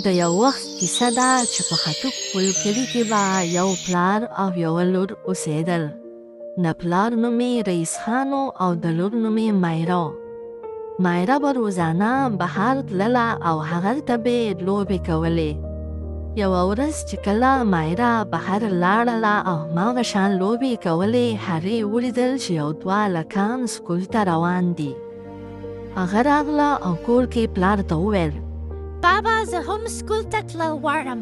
د یو وخت کیسه ده چې په خټک پل کلي کې به یو پلار او یوه لور اوسېدل. د پلار نوم یې رئیس خان او د لور نوم یې مایره. مایره به روزانه بهر تلله او هغلته به یې لوبې کولې. یوه ورځ چې کله مایره بهر لاړله او هماغه شان لوبې کولې، هغې ولیدل چې یو دوه هلکان سکول ته روان دي. هغه راغله او کور کې پلار ته وویل: بابا، زه هم سکول ته تلل غواړم.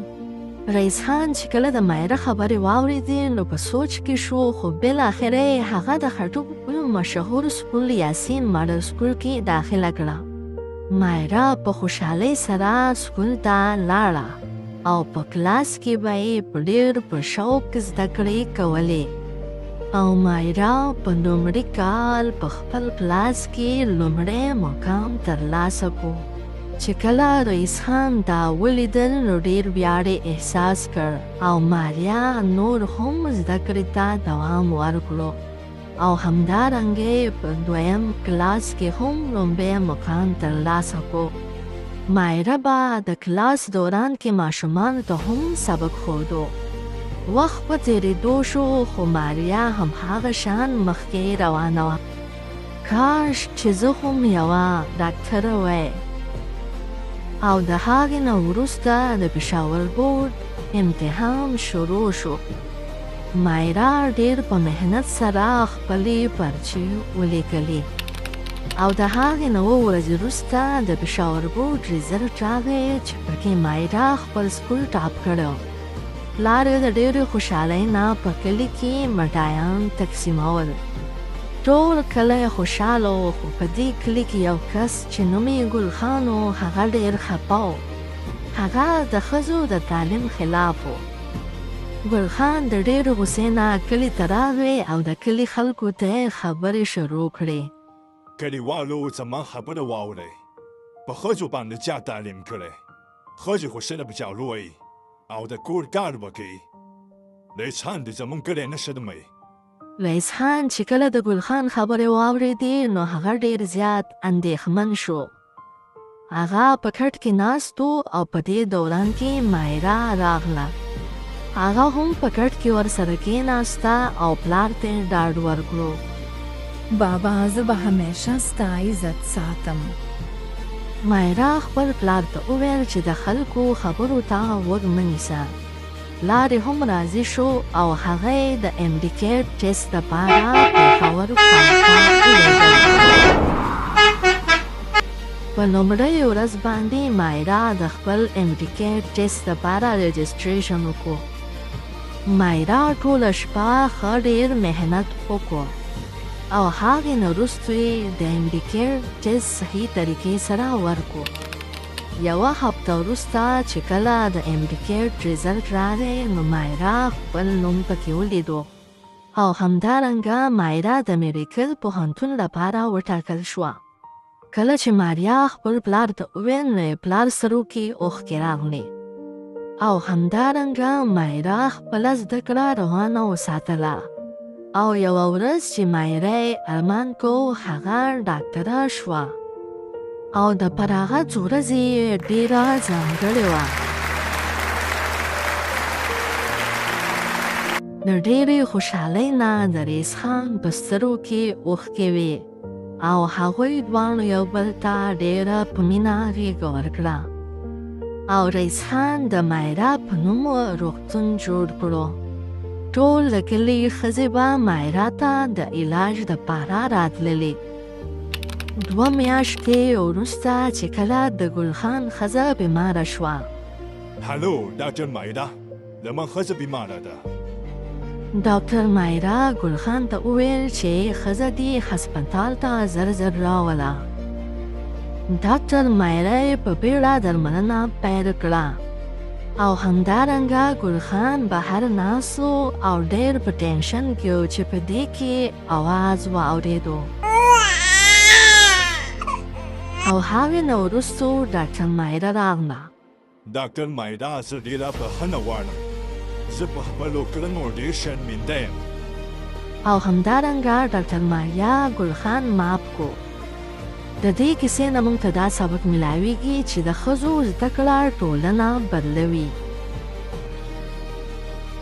رئیس خان چې کله د مایره خبرې واورېدې نو په سوچ کې شو، خو بالاخره یې هغه د خټک پل مشهور سکول یاسین ماډل سکول کې داخله کړه. مایره په خوشحالۍ سره سکول ته لاړه او په کلاس کې به یې په ډېر په شوق زده کړې کولې. او مایره په لومړي کال په خپل کلاس کې لومړی مقام ترلاسه کړو. چې کله رئیس خان دا ولیدل نو ډېر ویاړ احساس کړ او ماریا نور هم زده کړې ته دوام ورکړو او همدارنګه په دویم کلاس کې هم لومړی مقام ترلاسه کړو. مایره به د کلاس دوران کې ماشومانو ته هم سبق ښودو. وخت په تېرېدو شو خو ماریا هم هغه شان مخکې روانه وه. کاش چې زه هم یوه ډاکټره وای. او د هغې نه وروسته د پېښور بورډ امتحان شروع شو. مایره ډېر په محنت سره خپلې پرچې ولیکلې او د هغې نه 2 ورځې وروسته د پېښور بورډ ریزلټ راغی چې پکې مایره خپل سکول ټاپ کړی. پلار یې د ډېرې خوشحالۍ نه په کلي کې مټایان تقسیمول. ټول کلی خوشحاله و، خو په دې کلي کې یو کس چې نوم یې ګل خان و، هغه ډېر خفه و. هغه د ښځو د تعلیم خلاف و. ګل خان د ډېرې غوسې نه کلي ته راغی او د کلي خلکو ته یې خبرې شروع کړې. کلیوالو زما خبره واورئ. په ښځو باندې چا تعلیم کړی؟ ښځې خو ښه په چالو وایي او د کور کار وکوي. رئیس خان دې زموږ کلی نه شرموي. رئیس خان چې کله د ګل خان خبرې واورېدې نو هغه ډېر زیات اندېښمن شو. هغه په کټ کې ناست و او په دې دوران کې مایره راغله. هغه هم په کټ کې ورسره کېناسته او پلار ته یې ډاډ ورکړو: بابا، زه به همیشه ستا عزت ساتم. مایره خپل پلار ته وویل چې د خلکو خبرو ته غوږ مه نیسه. پلار یې هم راضي شو او هغه یې د امریکیټ ټسټ دپاره پېښور ښار ته ولېږل. په لومړۍ ورځ باندې مایره د خپل امریکیټ ټسټ دپاره رجسټریشن وکړو. مایره ټوله شپه ښه ډېر محنت وکړو او هغې نه وروسته یې د امریکیټ ټسټ صحیح طریقې سره ورکړو. 1 هفته وروسته چې کله د امریکیټ ریزلټ راغی نو مایره خپل نوم پکې ولیدو او همدارنګه مایره د میډیکل پوهنتون لپاره وټاکل شوه. کله چې ماریا خپل پلار ته وویل نو یې پلار سرو کې اوښکې راغلې او همدارنګه مایره خپله زده کړه روانه وساتله. او یوه ورځ چې مایره یې ارمان کو هغه ډاکټره شوه او د پر هغه څو ورځې یې ډېره ځانګړې وه. د ډېرې خوشحالۍ نه د رئیس خان په سترګو کې اوښکې وې او هغوی دواړو یو بل ته ډېره په مینه غېږه ورکړه او رئیس خان د مایره په نوم روغتون جوړ کړو. ټول د کلي ښځې به مایره ته د علاج دپاره راتللې. 2 میاشتې وروسته چې کله د ګل خان ښځه بیماره شوه. هلو ډاکټر مایره، زما ښځه بیماره ده. ډاکټر مایره ګل خان ته وویل چې ښځه دې هسپتال ته زر زر راوله. ډاکټر مایره یې په بیړه درملنه پیل کړه او همدارنګه ګل خان بهر ناست و او ډېر په ټینشن کې و چې په دې کې اواز واورېدو. او هغې نه وروستو ډاکټر مایره راغله. ډاکټر مایره، زه ډېره بښنه غواړم. زه په خپلو کړنو ډېر شرمنده یم. او همدارنګه ډاکټر ماریا ګل خان معاف کړو. د دې کیسې نه موږ ته دا سبق ملاویږي چې د ښځو زده کړه ټولنه بدلوي.